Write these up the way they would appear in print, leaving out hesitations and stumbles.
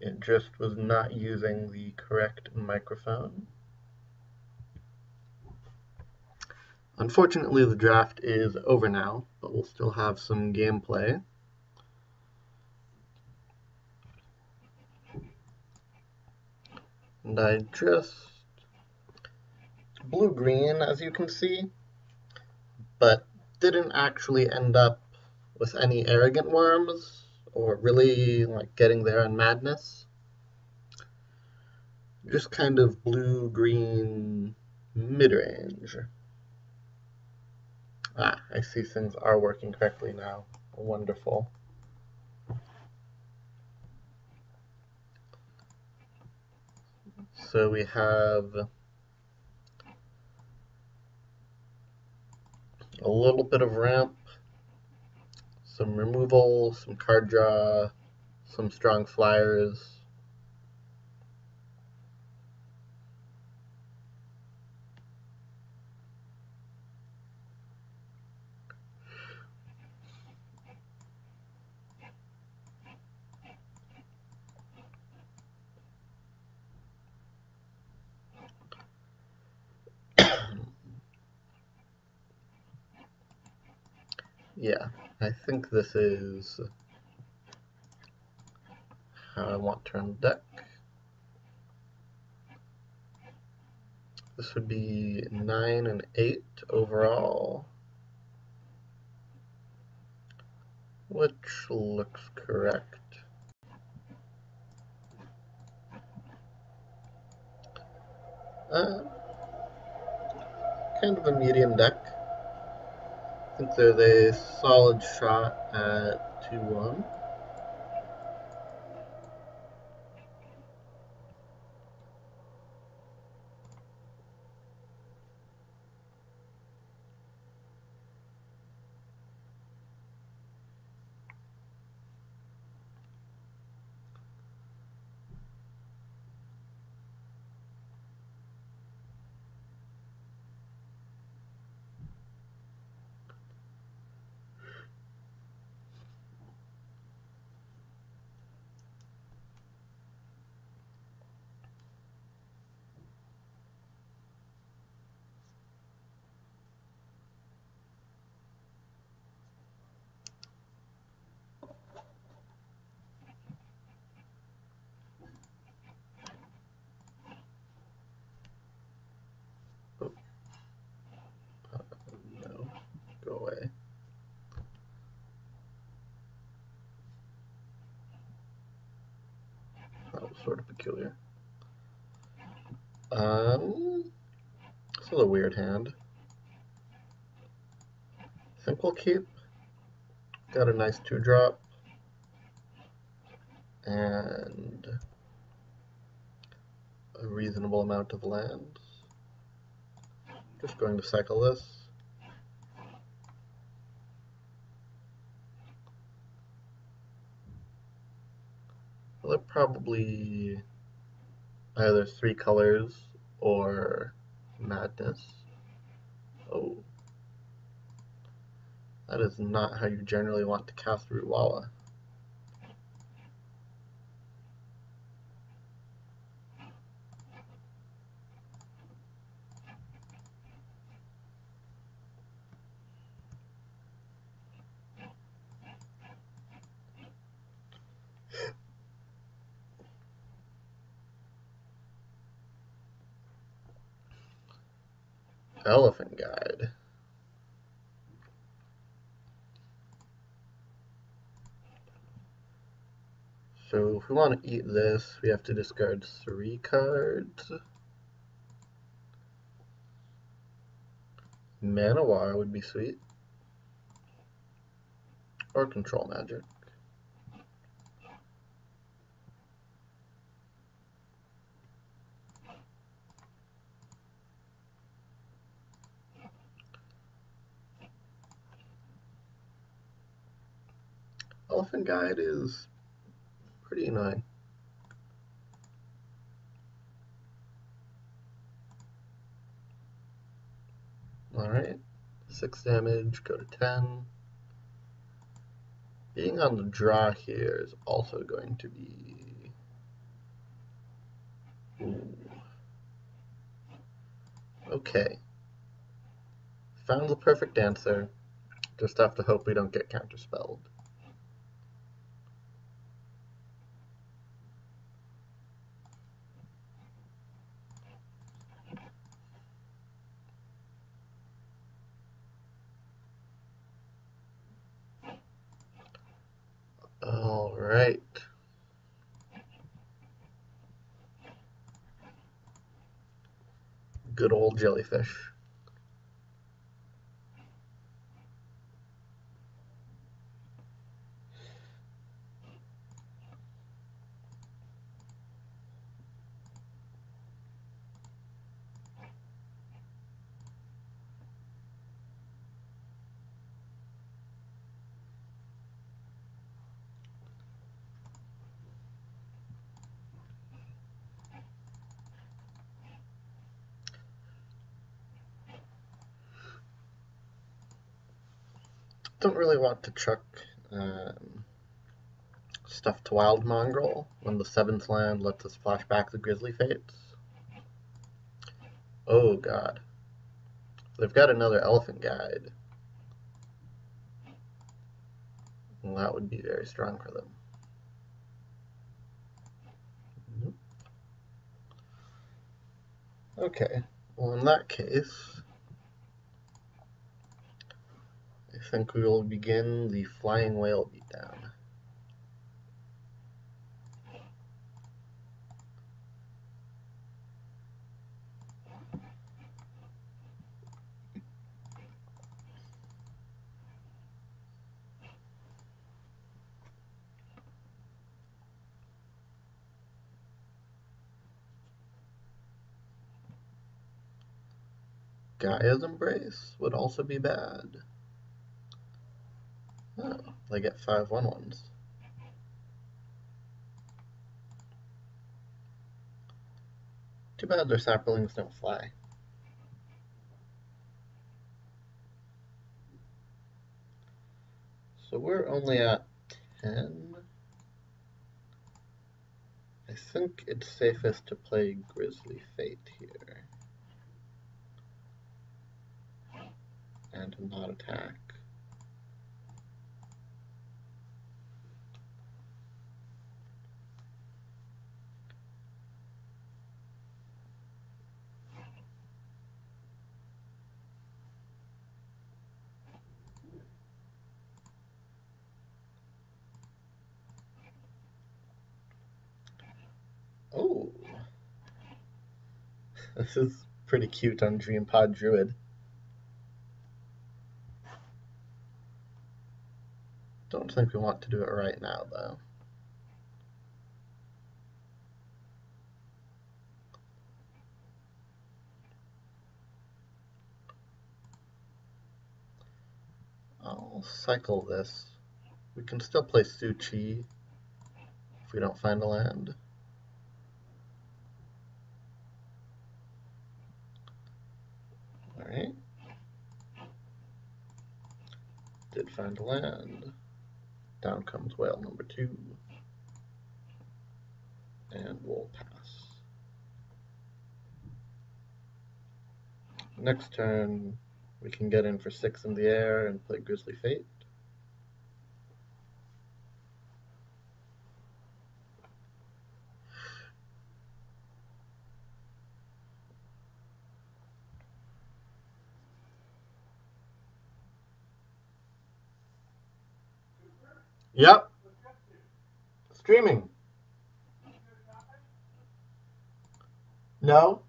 It just was not using the correct microphone. Unfortunately, the draft is over now, but we'll still have some gameplay. And I just blue-green, as you can see, but didn't actually end up with any arrogant worms or really like getting there in madness. Just kind of blue-green mid-range. Ah, I see things are working correctly now. Wonderful. So we have a little bit of ramp, some removal, some card draw, some strong flyers. Yeah, I think this is how I want to turn the deck. This would be 9 and 8 overall, which looks correct. Kind of a medium deck. I think there's a solid shot at 2-1. No, go away. That was sort of peculiar. This is a weird hand. I think we'll keep. Got a nice 2-drop. And a reasonable amount of lands. Just going to cycle this. Well, they're probably either 3 colors or madness. Oh. That is not how you generally want to cast Ruwala. Elephant Guide. So if we want to eat this, we have to discard 3 cards. Manowar would be sweet. Or Control Magic. Elephant Guide is pretty annoying. Alright, 6 damage, go to 10. Being on the draw here is also going to be Ooh. Okay. Found the perfect answer. Just have to hope we don't get counterspelled. All right. Good old jellyfish. Don't really want to chuck stuff to Wild Mongrel when the 7th land lets us flash back the Grizzly Fates. Oh god. They've got another Elephant Guide. Well, that would be very strong for them. Nope. Okay, well in that case, I think we will begin the Flying Whale beatdown. Gaia's Embrace would also be bad. Oh, they get 5/1/1s. Too bad their saplings don't fly. So we're only at 10. I think it's safest to play Grizzly Fate here. And to not attack. Oh, this is pretty cute on Dreampod Druid. Don't think we want to do it right now, though. I'll cycle this. We can still play Su-Chi if we don't find a land. Alright. Did find a land. Down comes whale number 2. And we'll pass. Next turn, we can get in for 6 in the air and play Grizzly Fate. Yep. Streaming. No?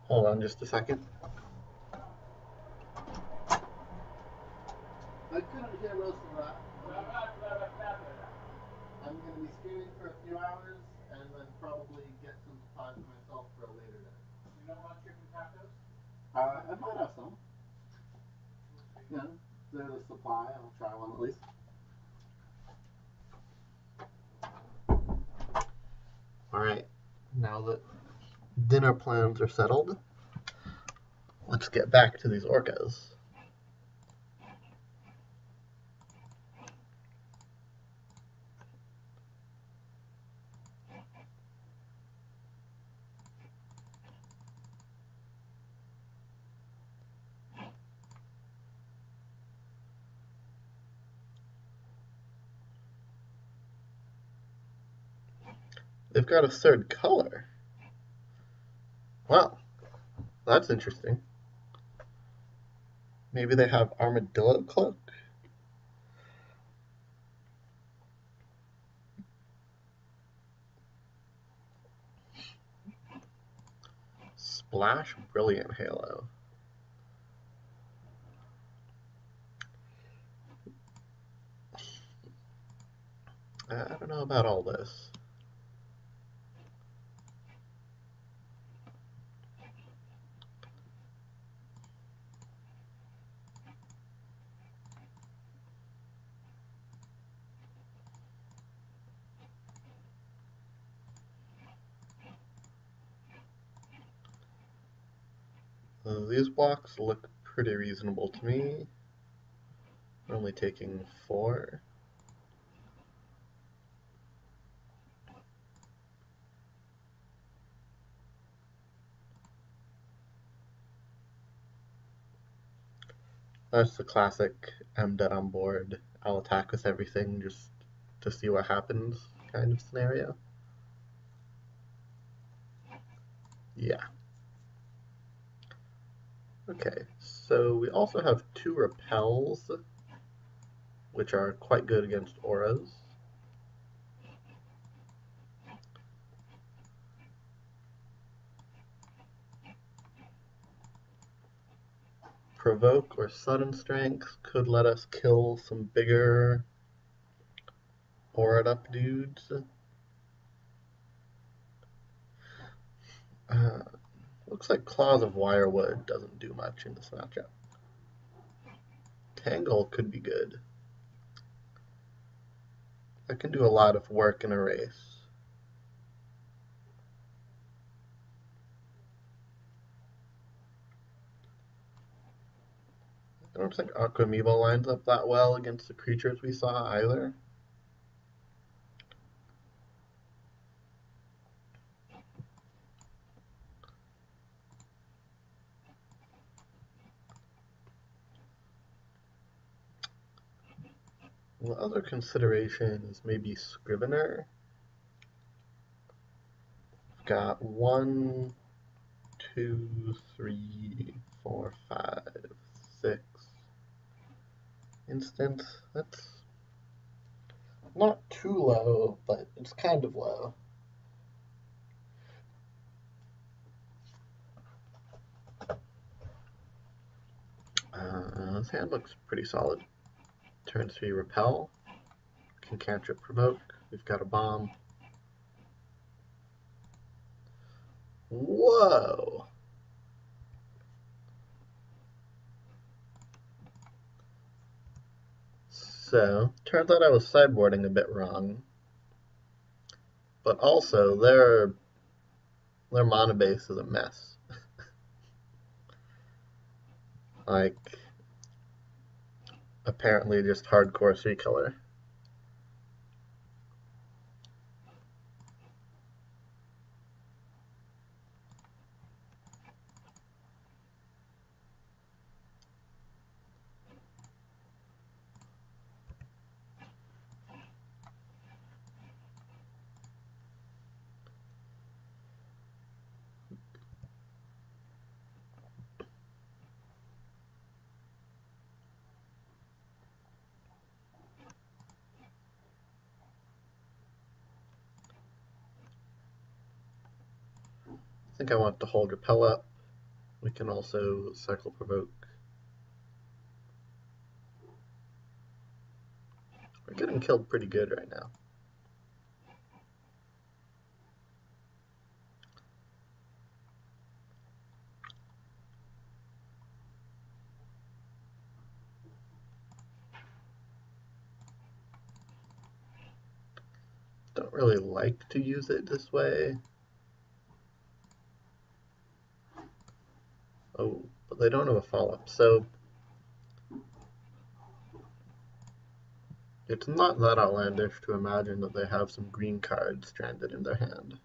Hold on just a second. I couldn't hear most of that. I'm going to be streaming for a few hours and then probably get some supplies for myself for a later day. You don't want chicken tacos? I might have some. Yeah, they're the supply. I'll try one at least. Alright, now that dinner plans are settled, Let's get back to these orcas. They've got a third color. Wow, that's interesting. Maybe they have armadillo cloak? Splash Brilliant Halo. I don't know about all this. These blocks look pretty reasonable to me. We're only taking 4. That's the classic I'm dead on board, I'll attack with everything just to see what happens kind of scenario. Yeah. Okay, so we also have 2 repels, which are quite good against auras. Provoke or Sudden Strength could let us kill some bigger aura up dudes. Looks like Claws of Wirewood doesn't do much in this matchup. Tangle could be good. That can do a lot of work in a race. I don't think Aquamibo lines up that well against the creatures we saw either. The other consideration is maybe Scrivener. We've got 1, 2, 3, 4, 5, 6 instants. That's not too low, but it's kind of low. This hand looks pretty solid. Turn 3 Repel. Can cantrip Provoke. We've got a bomb. Whoa! So, turns out I was sideboarding a bit wrong. But also, their mana base is a mess. Like, apparently just hardcore 3-color. I think I want to hold Repel up. We can also Cycle Provoke. We're getting killed pretty good right now. Don't really like to use it this way. Oh, but they don't have a follow-up, so it's not that outlandish to imagine that they have some green cards stranded in their hand.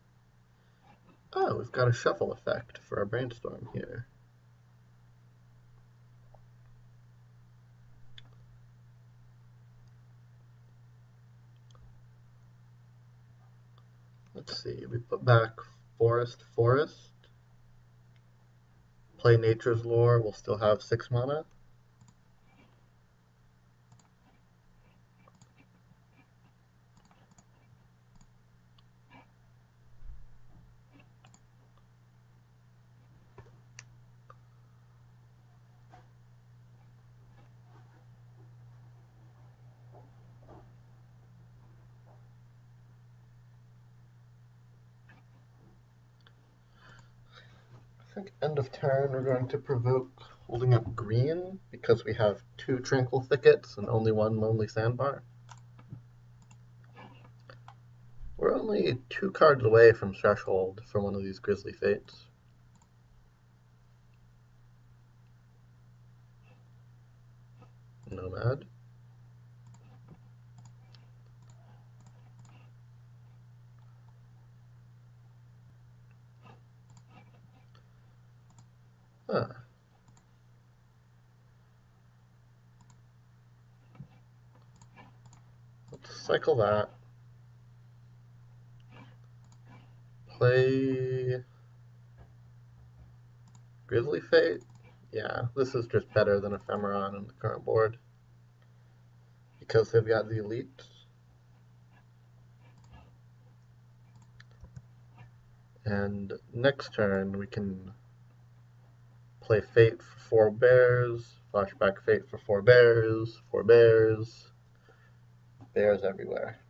Oh, we've got a shuffle effect for our brainstorm here. Let's see, we put back Forest, play Nature's Lore, we'll still have 6 mana. I think end of turn we're going to provoke holding up green because we have 2 Tranquil Thickets and only 1 Lonely Sandbar. We're only 2 cards away from Threshold for one of these Grisly Fates. Nomad. Huh. Let's cycle that. Play Grisly Fate? Yeah, this is just better than Ephemeron in the current board. Because they've got the elites. And next turn we can play Fate for 4 bears, flashback Fate for 4 bears, 4 bears, bears everywhere.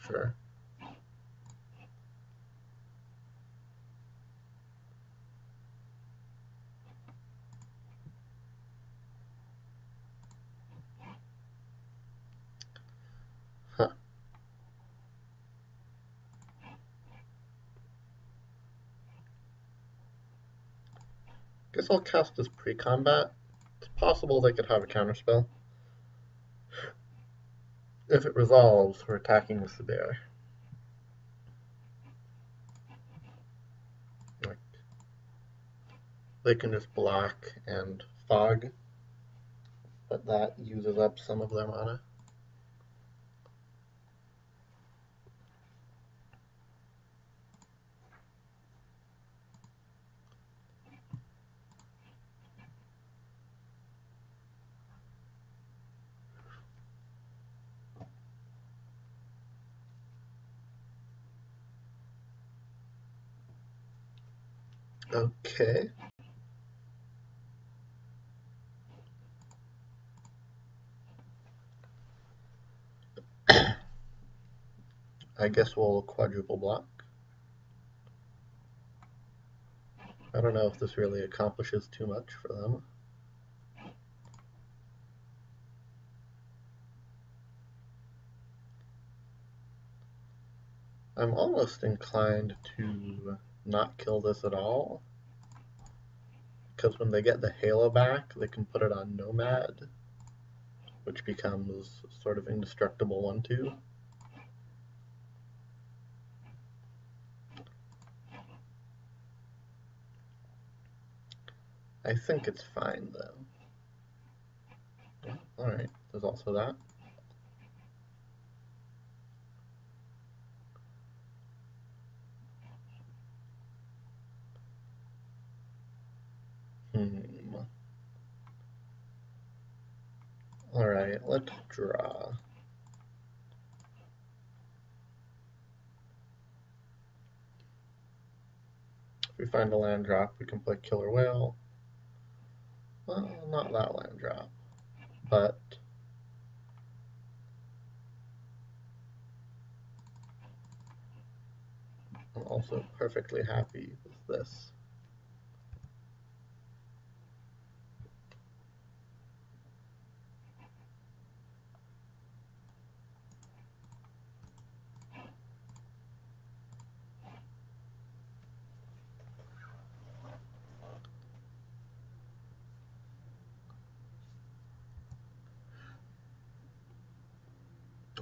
Sure. Huh. Guess I'll cast this pre-combat. It's possible they could have a counterspell. If it resolves, we're attacking with the bear. Like, they can just block and fog, but that uses up some of their mana. Okay. I guess we'll quadruple block. I don't know if this really accomplishes too much for them. I'm almost inclined to not kill this at all, because when they get the Halo back, they can put it on Nomad, which becomes sort of indestructible 1/2. I think it's fine, though. Alright, there's also that. Alright, let's draw. If we find a land drop, we can play Killer Whale. Well, not that land drop, but I'm also perfectly happy with this.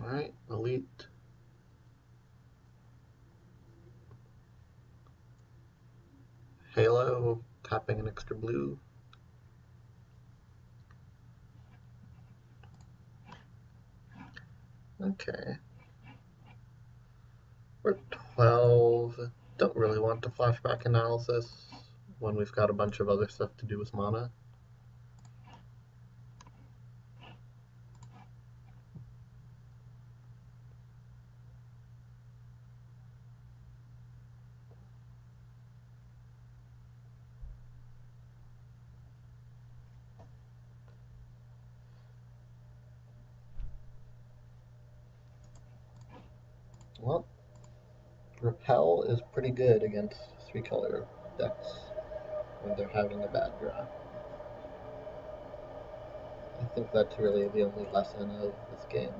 Alright, elite. Halo, tapping an extra blue. Okay. We're 12. Don't really want the flashback analysis when we've got a bunch of other stuff to do with mana. Well, Repel is pretty good against 3-color decks when they're having a bad draw. I think that's really the only lesson of this game.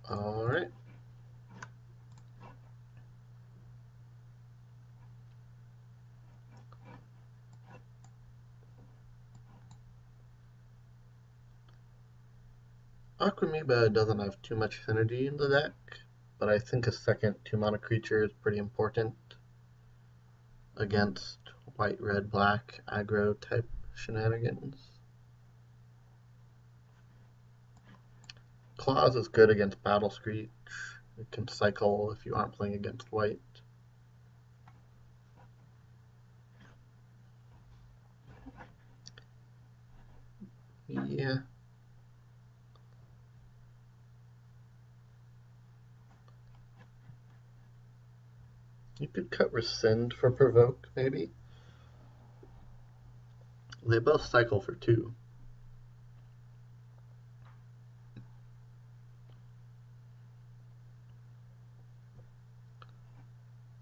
Alright. Aquamoeba doesn't have too much synergy in the deck, but I think a second 2-mana creature is pretty important against white, red, black aggro type shenanigans. Claws is good against Battle Screech. It can cycle if you aren't playing against white. Yeah. You could cut Rescind for Provoke, maybe. They both cycle for 2.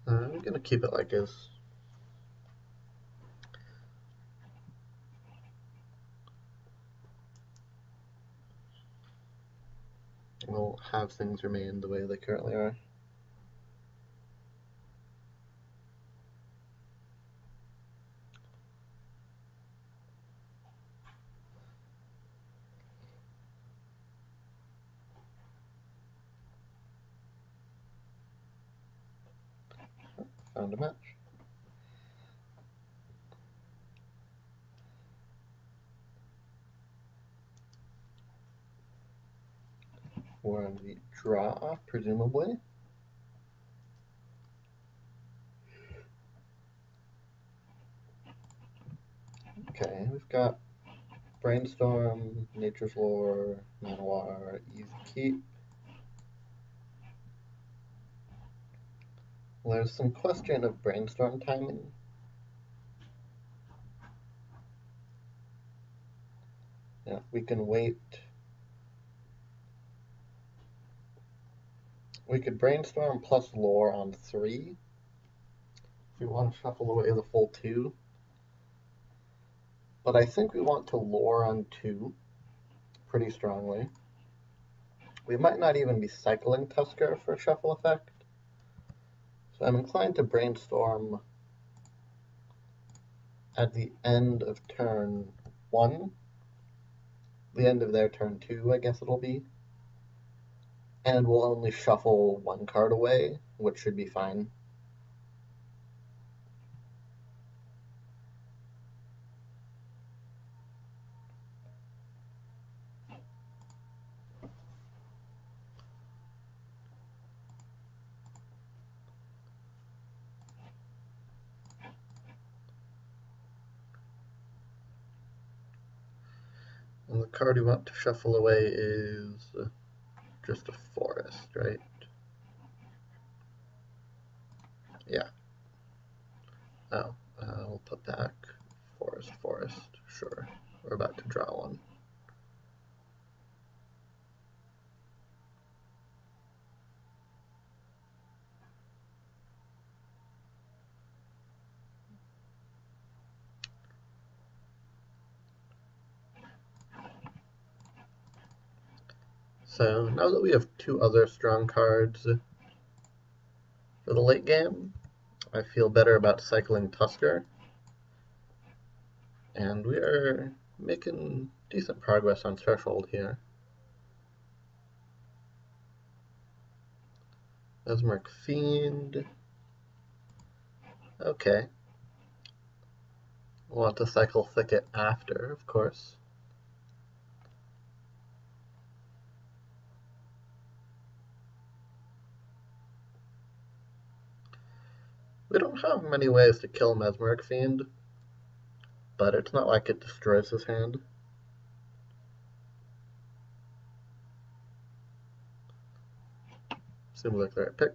I'm gonna keep it like is. We'll have things remain the way they currently are. Found a match. We're on the draw, presumably. Okay, we've got Brainstorm, Nature's Lore, Manowar, Easy Keep. There's some question of Brainstorm timing. Yeah, we can wait. We could Brainstorm plus Lore on 3. If we want to shuffle away the full 2. But I think we want to Lore on 2 pretty strongly. We might not even be cycling Tusker for a shuffle effect. So I'm inclined to Brainstorm at the end of turn 1. The end of their turn 2, I guess it'll be. And we'll only shuffle 1 card away, which should be fine. And the card we want to shuffle away is just a forest, right? Yeah. Oh, we'll put back forest. Sure. We're about to draw one. So now that we have two other strong cards for the late game, I feel better about cycling Tusker, and we are making decent progress on Threshold here. Mesmeric Fiend. Okay. We'll want to cycle Thicket after, of course. We don't have many ways to kill Mesmeric Fiend, but it's not like it destroys his hand. Seems like the right pick.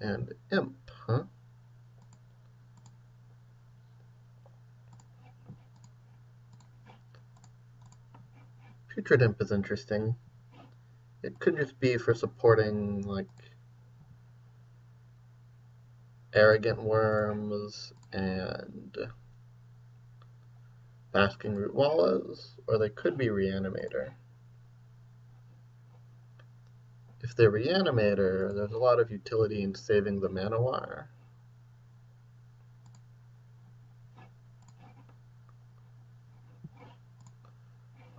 And Imp, huh? Putrid Imp is interesting. It could just be for supporting, like, Arrogant Worms and Basking Root Wallas, or they could be Reanimator. If they're Reanimator, there's a lot of utility in saving the Manowar.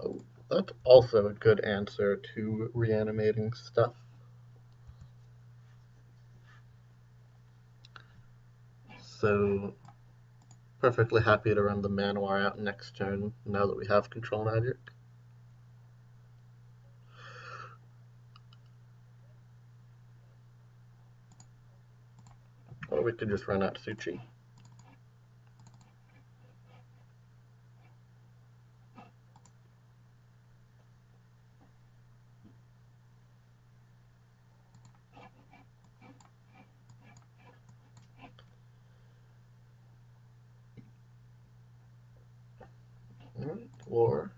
Oh, that's also a good answer to reanimating stuff. So, perfectly happy to run the Manowar out next turn now that we have Control Magic. Or we could just run out Suchi. Or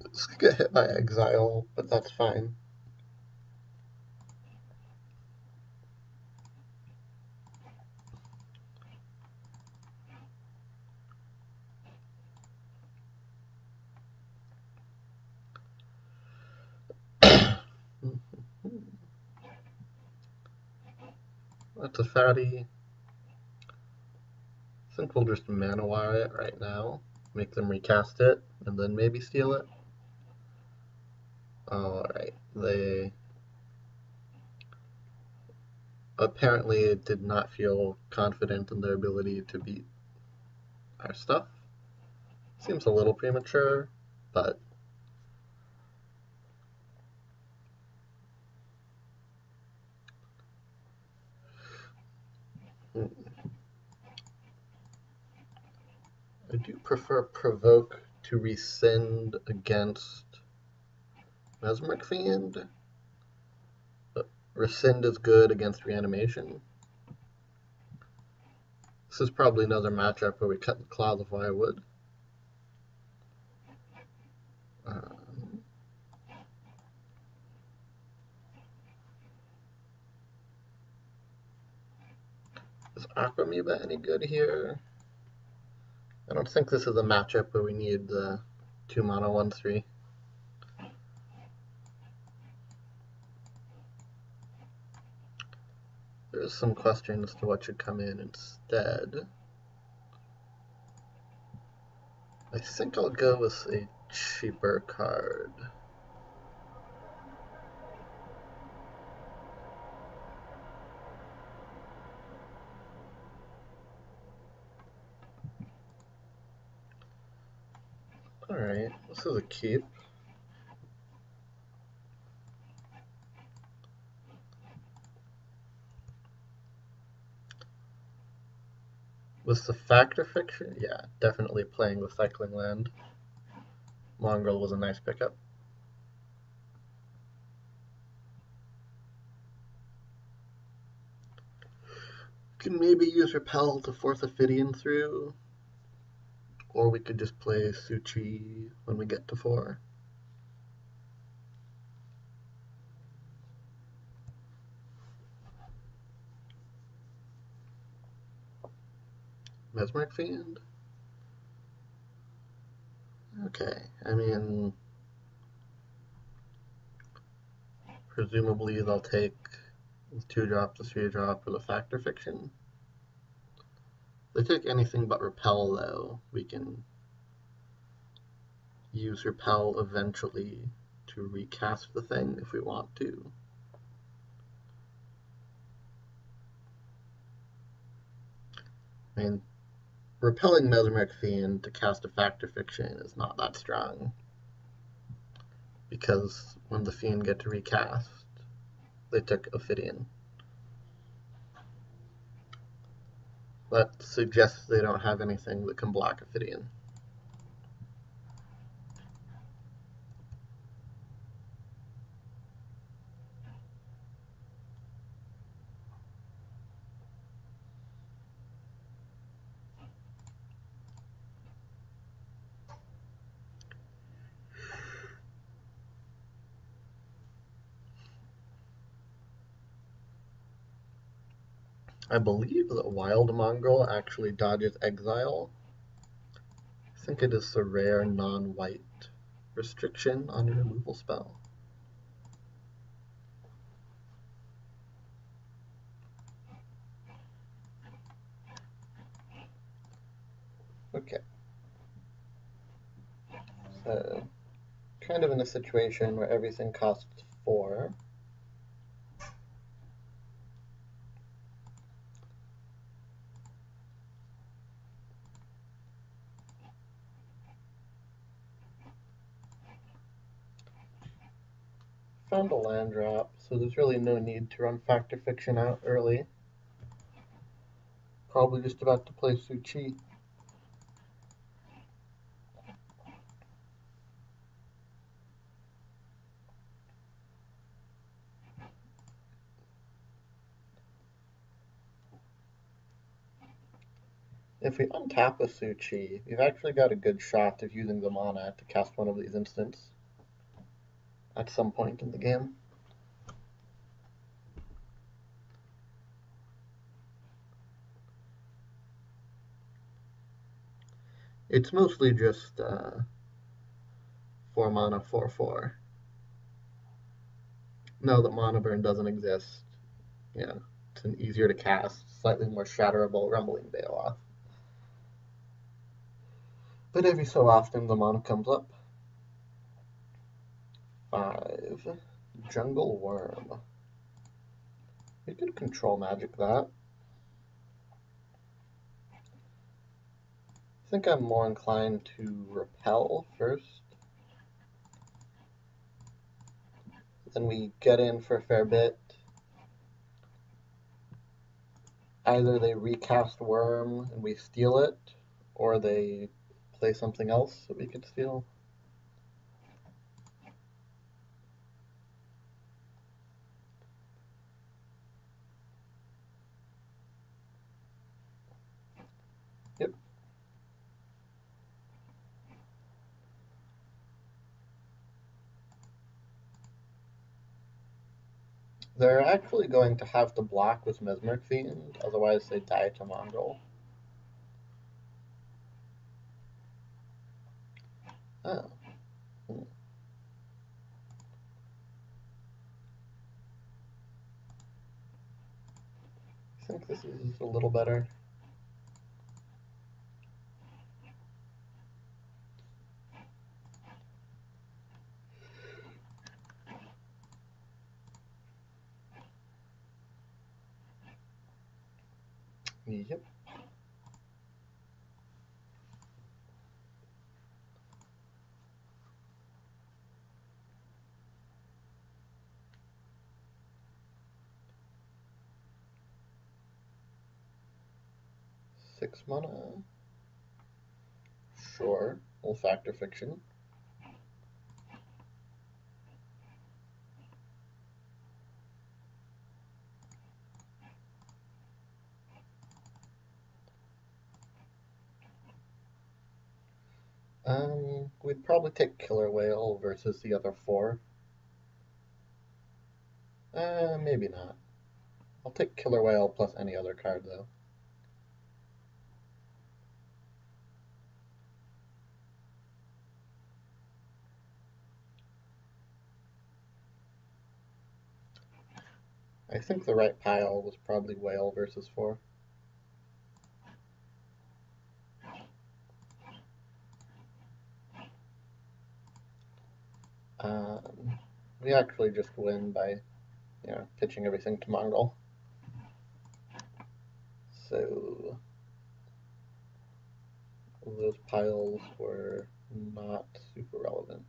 let's get hit by Exile, but that's fine. That's a fatty. I think we'll just Manowar it right now, make them recast it, and then maybe steal it. Alright, they apparently did not feel confident in their ability to beat our stuff. Seems a little premature, but I do prefer Provoke to rescind against Mesmeric Fiend, but Rescind is good against Reanimation. This is probably another matchup where we cut the Cloud of Firewood. Is Aquamoeba any good here? I don't think this is a matchup where we need the 2-mana 1/3. There's some question as to what should come in instead. I think I'll go with a cheaper card. Alright, this is a keep. With the Factor Fiction, yeah, definitely playing with Cycling Land. Mongrel was a nice pickup. Can maybe use Repel to force Ophidian through, or we could just play Suchi when we get to 4. Mesmeric Fiend? Okay, I mean, presumably they'll take the 2-drop, the 3-drop, or the Factor Fiction. If they take anything but Repel, though, we can use Repel eventually to recast the thing if we want to. I mean, repelling Mesmeric Fiend to cast a Factor Fiction is not that strong, because when the Fiend get to recast, they took Ophidian. That suggests they don't have anything that can block Ophidian. I believe that Wild Mongrel actually dodges Exile. I think it is the rare non-white restriction on your removal spell. Okay. So, kind of in a situation where everything costs 4. Found a land drop, so there's really no need to run Factor Fiction out early. Probably just about to play Suchi. If we untap a Suchi, we've actually got a good shot of using the mana to cast one of these instants at some point in the game. It's mostly just 4 mana, 4/4. Now that Mana Burn doesn't exist, yeah, it's an easier to cast, slightly more shatterable Rumbling Beowulf. But every so often the mana comes up. 5. Jungle Worm. We could control magic that. I think I'm more inclined to repel first. Then we get in for a fair bit. Either they recast Worm and we steal it, or they play something else that we could steal. Yep. They're actually going to have to block with Mesmeric Fiend, otherwise they die to Mongol. Oh. I think this is a little better. Yep. Six mana. Sure. We'll Factor Fiction. We'd probably take Killer Whale versus the other four. Maybe not. I'll take Killer Whale plus any other card, though. I think the right pile was probably Whale versus 4. We actually just win by, pitching everything to Mongol. So those piles were not super relevant.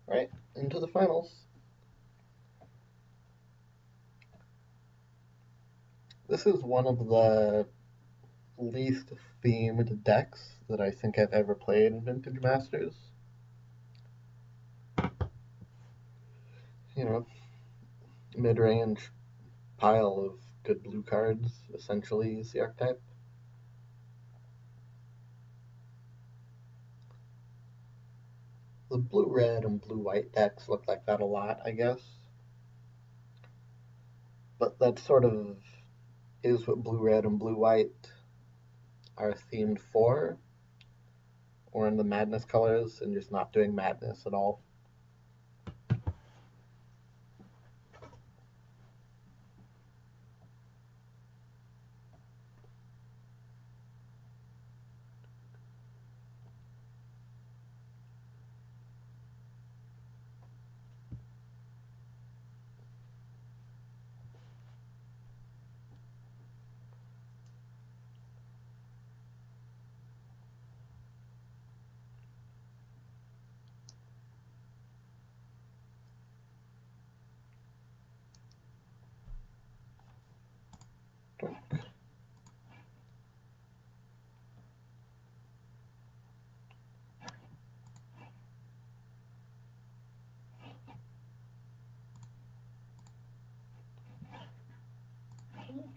Right, into the finals. This is one of the least themed decks that I think I've ever played in Vintage Masters. Mid-range pile of good blue cards, essentially, is the archetype. The blue-red and blue-white decks look like that a lot, I guess. But that sort of is what blue-red and blue-white are themed for. Or in the madness colors, and just not doing madness at all.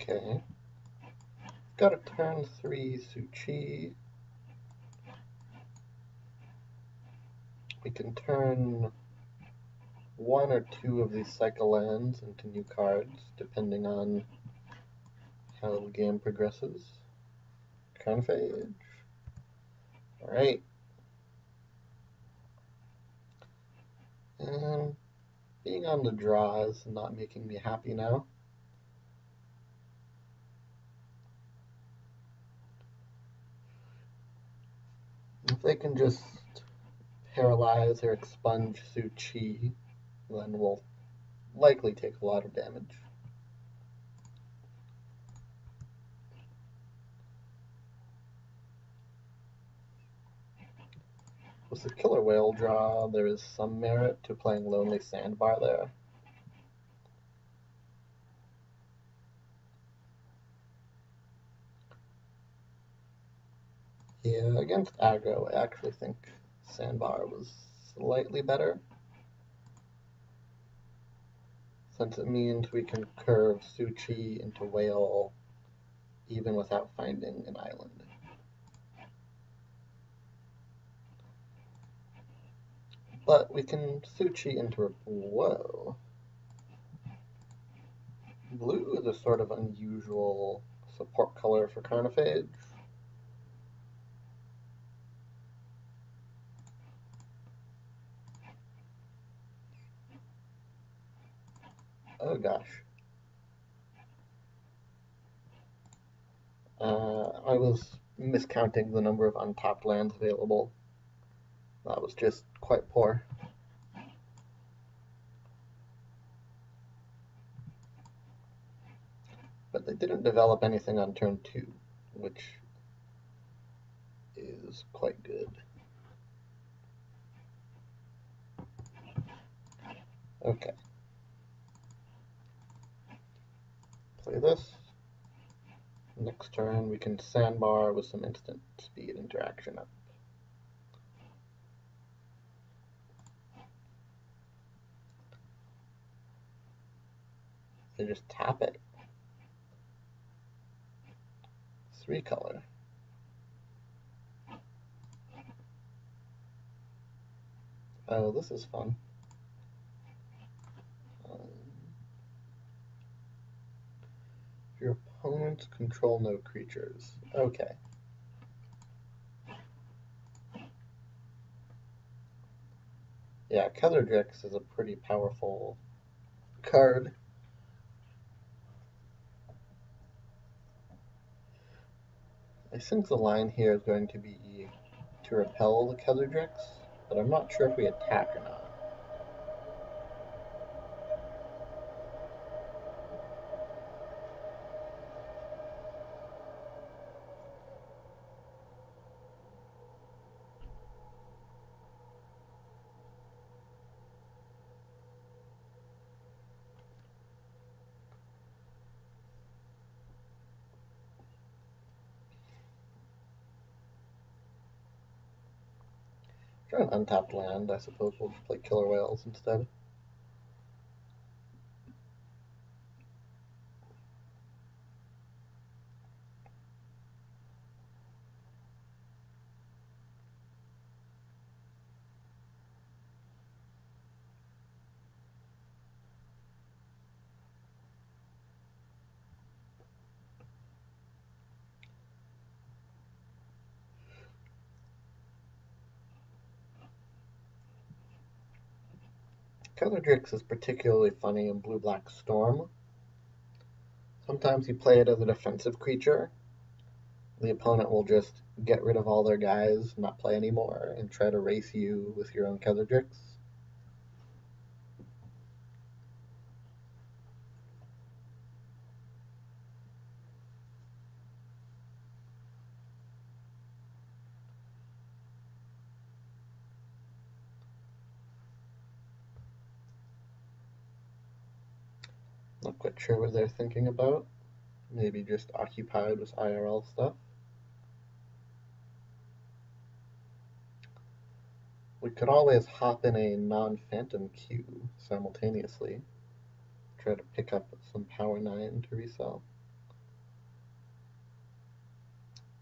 Okay. Got a turn 3 Su-Chi. We can turn 1 or 2 of these cycle lands into new cards, depending on how the game progresses. Carnifage. Alright. And being on the draw is not making me happy now. If they can just paralyze or expunge Su-Chi, then we'll likely take a lot of damage. With the Killer Whale draw, there is some merit to playing Lonely Sandbar there. Yeah, against aggro, I actually think Sandbar was slightly better, since it means we can curve Su-Chi into Whale even without finding an island. But we can Su-Chi into whoa. Blue is a sort of unusual support color for Carnifage. Oh gosh. I was miscounting the number of untapped lands available. That was just quite poor. But they didn't develop anything on turn 2, which is quite good. Okay. Play this. Next turn we can Sandbar with some instant speed interaction up. I just tap it. 3-color. Oh, this is fun. Your opponents control no creatures. Okay. Yeah, Khazardrix is a pretty powerful card. I think the line here is going to be to repel the Khazardrix, but I'm not sure if we attack or not. For an untapped land, I suppose we'll just play Killer Whales instead. Khazardrix is particularly funny in Blue-Black Storm. Sometimes you play it as a defensive creature. The opponent will just get rid of all their guys, not play anymore, and try to race you with your own Khazardrix. Not quite sure what they're thinking about. Maybe just occupied with IRL stuff. We could always hop in a non-phantom queue simultaneously. Try to pick up some Power 9 to resell.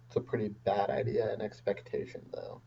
It's a pretty bad idea and expectation, though.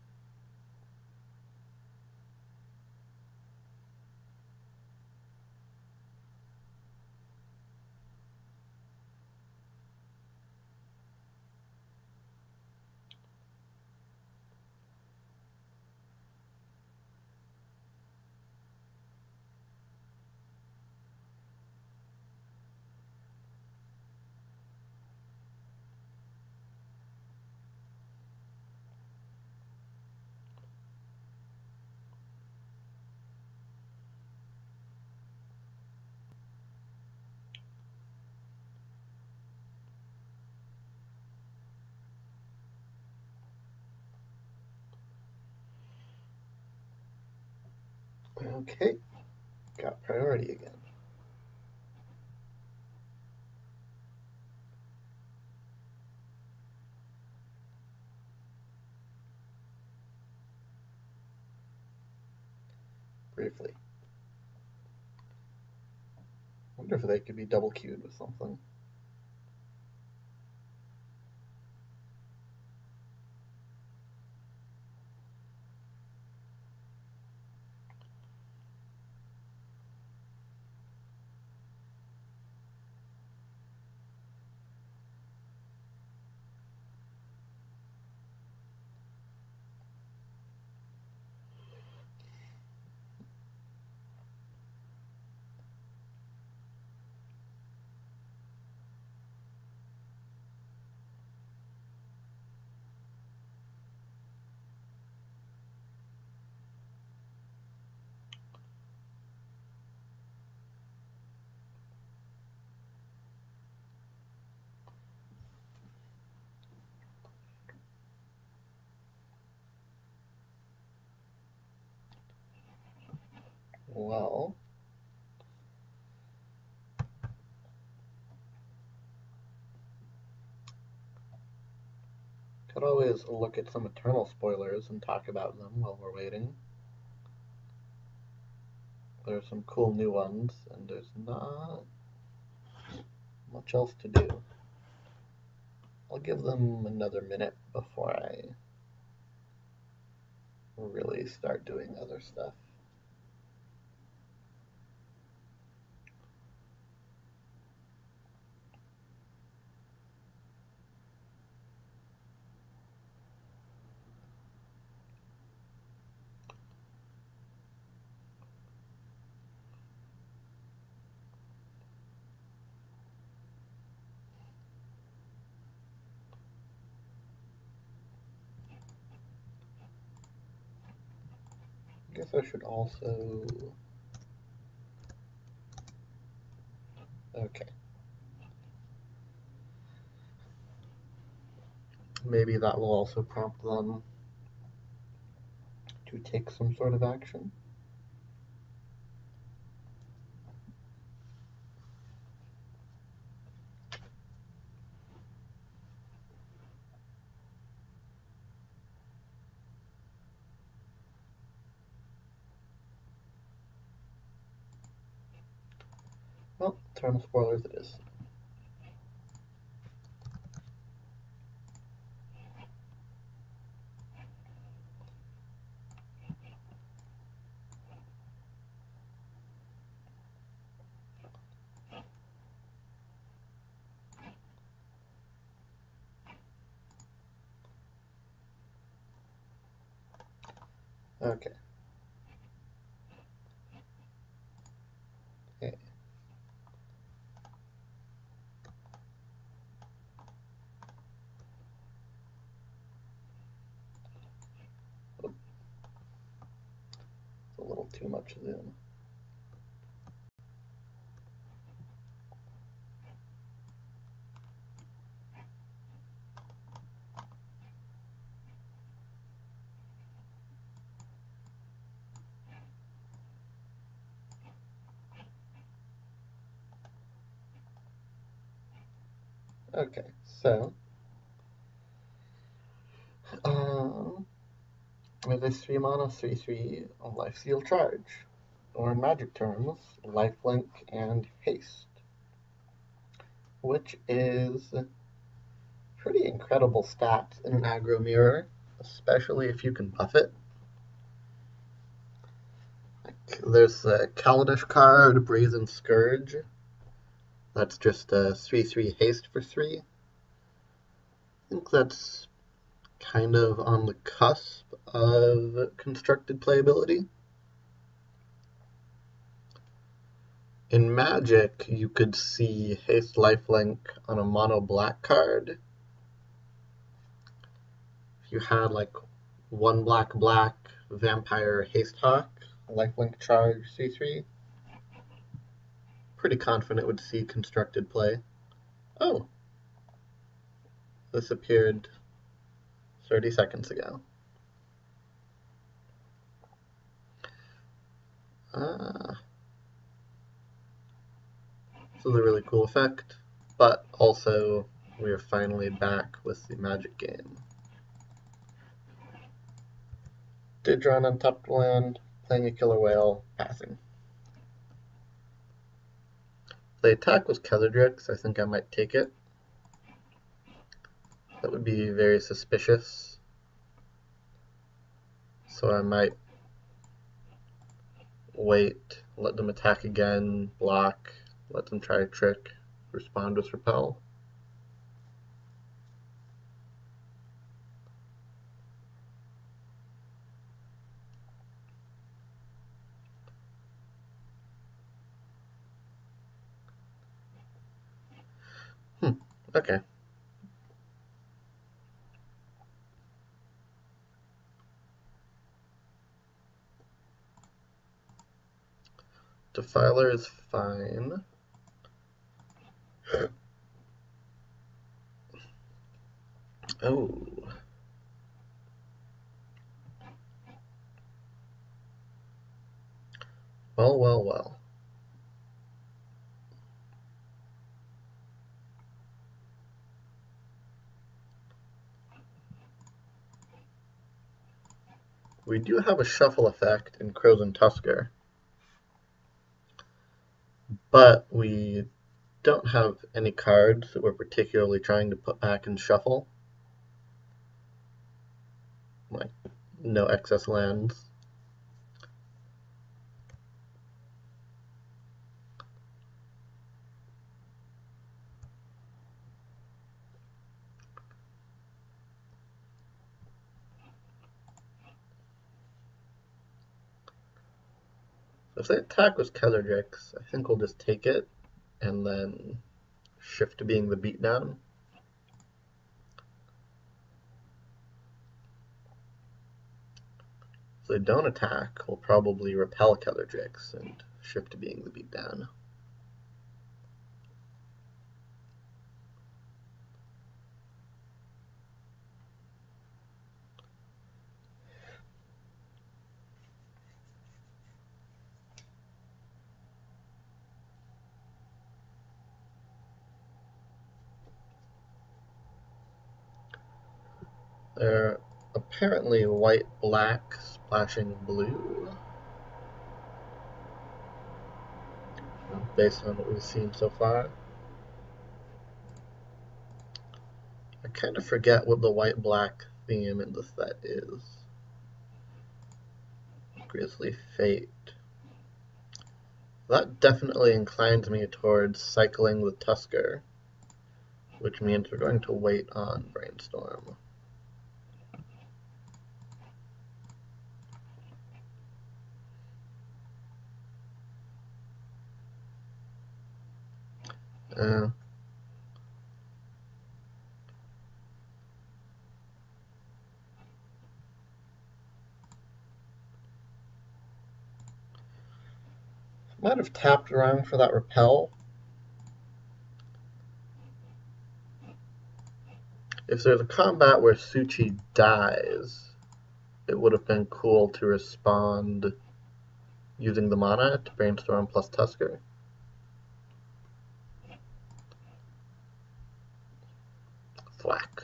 Okay, got priority again. Briefly. Wonder if they could be double queued with something. Well, could always look at some Eternal spoilers and talk about them while we're waiting. There are some cool new ones, and there's not much else to do. I'll give them another minute before I really start doing other stuff. I guess I should also... Okay. Maybe that will also prompt them to take some sort of action. Well, Eternal Spoilers it is. Okay. Okay. Oh, it's a little too much zoom. Okay, so with a 3 mana 3/3 Life Steal Charge, or in Magic terms, Lifelink and Haste, which is pretty incredible stats in an aggro mirror, especially if you can buff it. There's a Kaladesh card, Brazen Scourge. That's just a 3/3 haste for 3. I think that's kind of on the cusp of constructed playability. In Magic, you could see haste lifelink on a mono black card. If you had like 1 black vampire haste hawk, lifelink charge 3/3. Pretty confident it would see constructed play. Oh, this appeared 30 seconds ago. This is a really cool effect, but also we are finally back with the Magic game. Did draw an untapped land, playing a killer whale, passing. The attack was Kelladrix, I think I might take it. That would be very suspicious. So I might wait, let them attack again, block, let them try a trick, respond with repel. Okay. Defiler is fine. Oh. Well, well, well. We do have a shuffle effect in Crows and Tusker, but we don't have any cards that we're particularly trying to put back in shuffle. Like, no excess lands. If they attack with Ketherjix, I think we'll just take it and then shift to being the beatdown. If they don't attack, we'll probably repel Ketherjix and shift to being the beatdown. They're apparently white-black splashing blue, based on what we've seen so far. I kind of forget what the white-black theme in the set is. Grisly Fate. That definitely inclines me towards cycling with Tusker, which means we're going to wait on Brainstorm. Might have tapped around for that repel. If there's a combat where Suchi dies, it would have been cool to respond using the mana to Brainstorm plus Tusker. Thwack.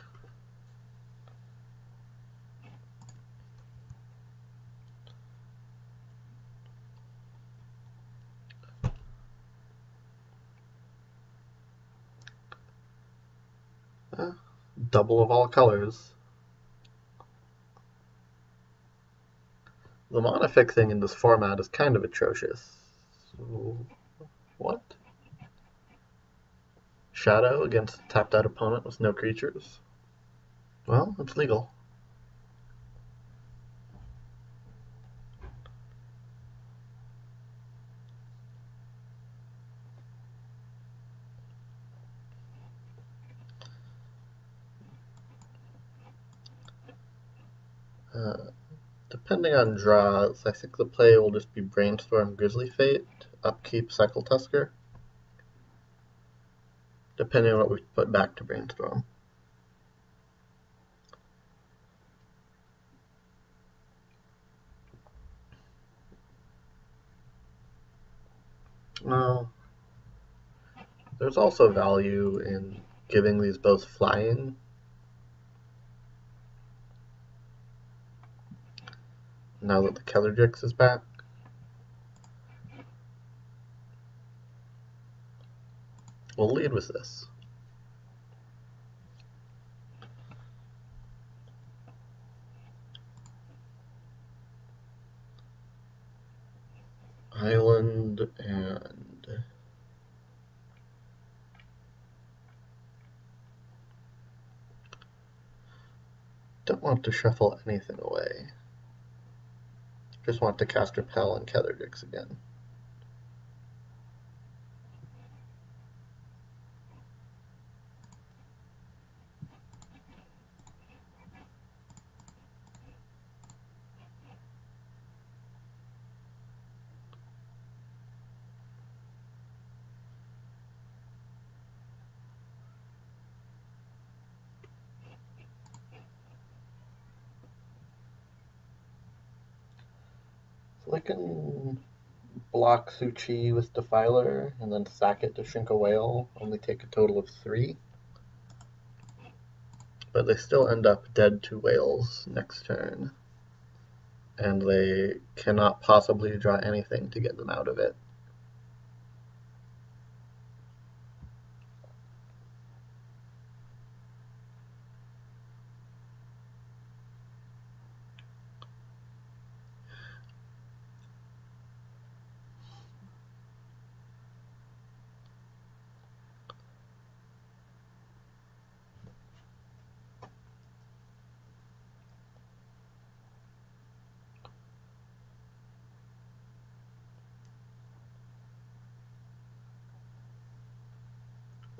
Double of all colors. The mana fixing in this format is kind of atrocious. So, what? Shadow against a tapped out opponent with no creatures? Well, it's legal. Depending on draws, I think the play will just be Brainstorm Grisly Fate, upkeep Cycle Tusker, depending on what we put back to Brainstorm. No. There's also value in giving these both flying. Now that the Ketherjix is back. We'll lead with this. Island and don't want to shuffle anything away. Just want to cast Repel and Ketherjix again. So I can block Suchi with Defiler and then sack it to Shrink a Whale, only take a total of 3. But they still end up dead to whales next turn. And they cannot possibly draw anything to get them out of it.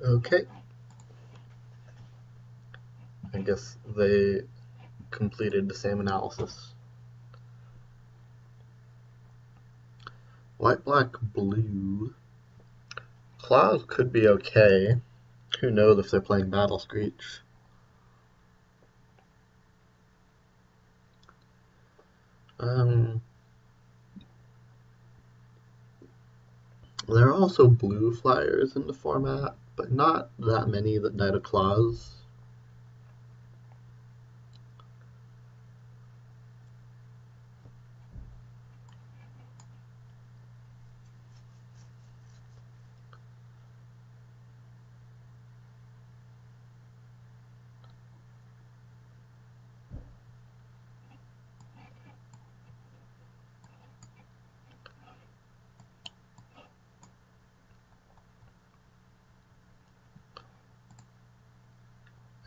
Okay. I guess they completed the same analysis. White, black, blue. Claws could be okay. Who knows if they're playing Battle Screech. There are also blue flyers in the format, but not that many that die to claws.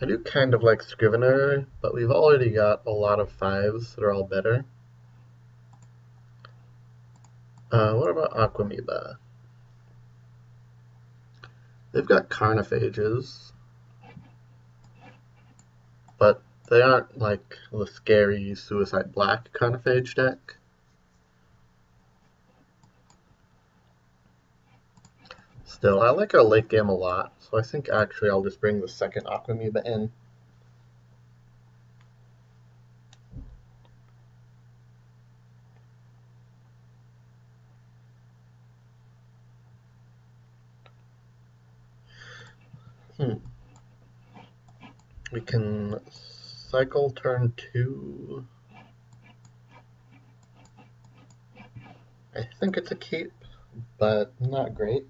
I do kind of like Scrivener, but we've already got a lot of 5s that are all better. What about Aquamoeba? They've got Carnophages, but they aren't like the scary Suicide Black Carnophage deck. Still, I like our late game a lot, so I think actually I'll just bring the second Aquamoeba in. We can cycle turn 2. I think it's a keep, but not great.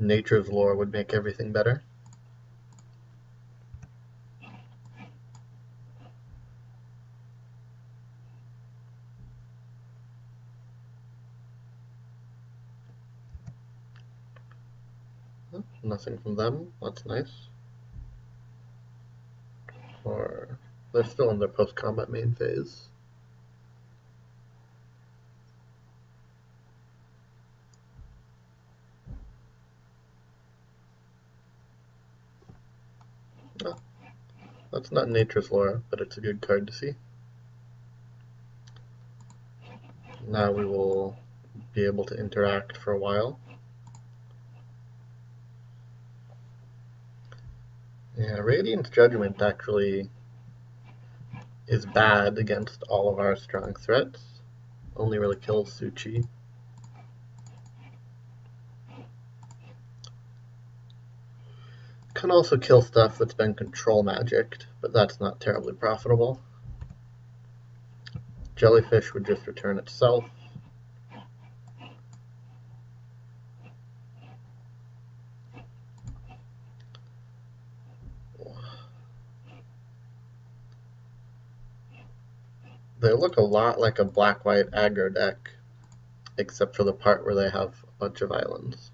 Nature's Lore would make everything better. Nothing from them. That's nice. Or they're still in their post-combat main phase. Oh, that's not Nature's Lore, but it's a good card to see. Now we will be able to interact for a while. Yeah, Radiant's Judgment actually is bad against all of our strong threats. Only really kills Suchi. Can also kill stuff that's been control magicked, but that's not terribly profitable. Jellyfish would just return itself. They look a lot like a black-white aggro deck, except for the part where they have a bunch of islands.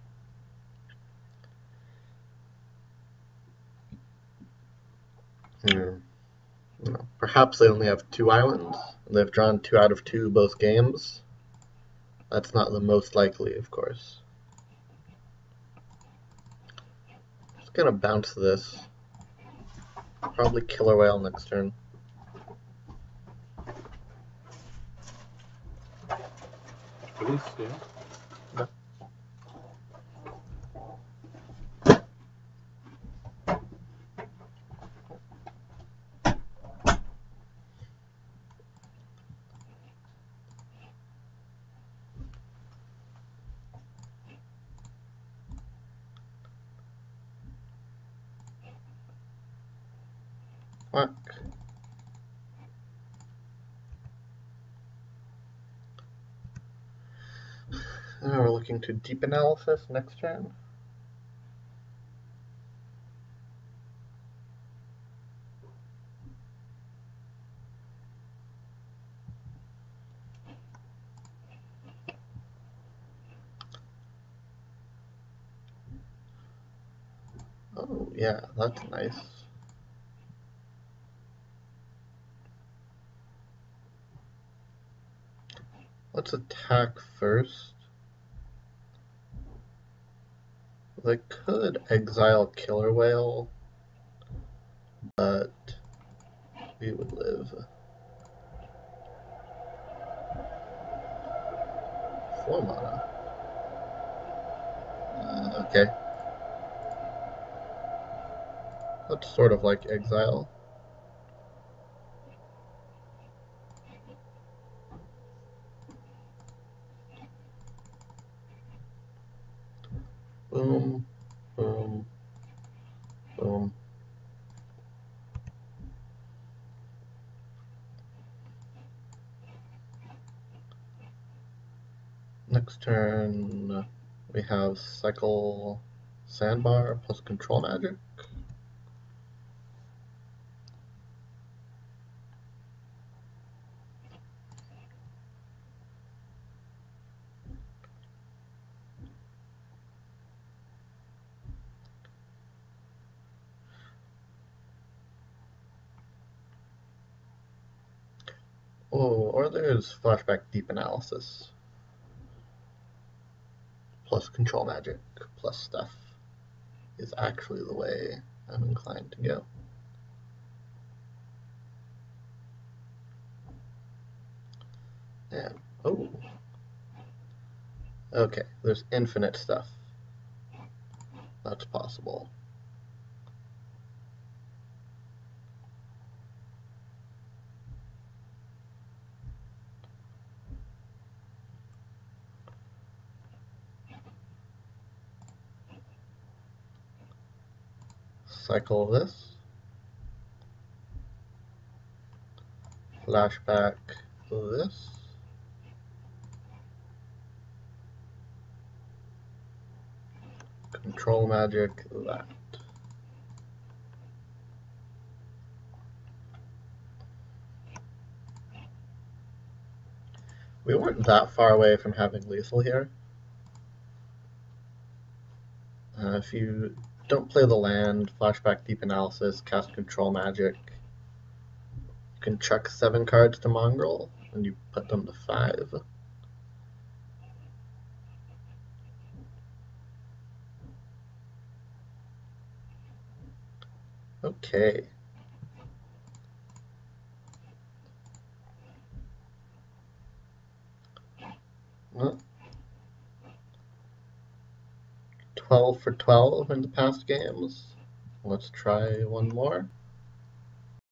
Perhaps they only have 2 islands, and they've drawn 2 out of 2 both games. That's not the most likely, of course. Just gonna bounce this. Probably Killer Whale next turn. Please, yeah. No. Whack. Now we're looking to deep analysis next turn. Oh, yeah, that's nice. Let's attack first. They could exile Killer Whale, but we would live. 4 mana. Okay. That's sort of like exile. Boom, boom, boom. Next turn, we have cycle Sandbar plus control magic. Oh, or there's Flashback Deep Analysis plus control magic plus stuff is actually the way I'm inclined to go. And, oh. Okay, there's infinite stuff. That's possible. Cycle this. Flashback this. Control magic that. We weren't that far away from having lethal here. If you don't play the land, Flashback Deep Analysis, cast control magic, you can chuck 7 cards to Mongrel, and you put them to 5. Okay. Well, 12 for 12 in the past games. Let's try one more.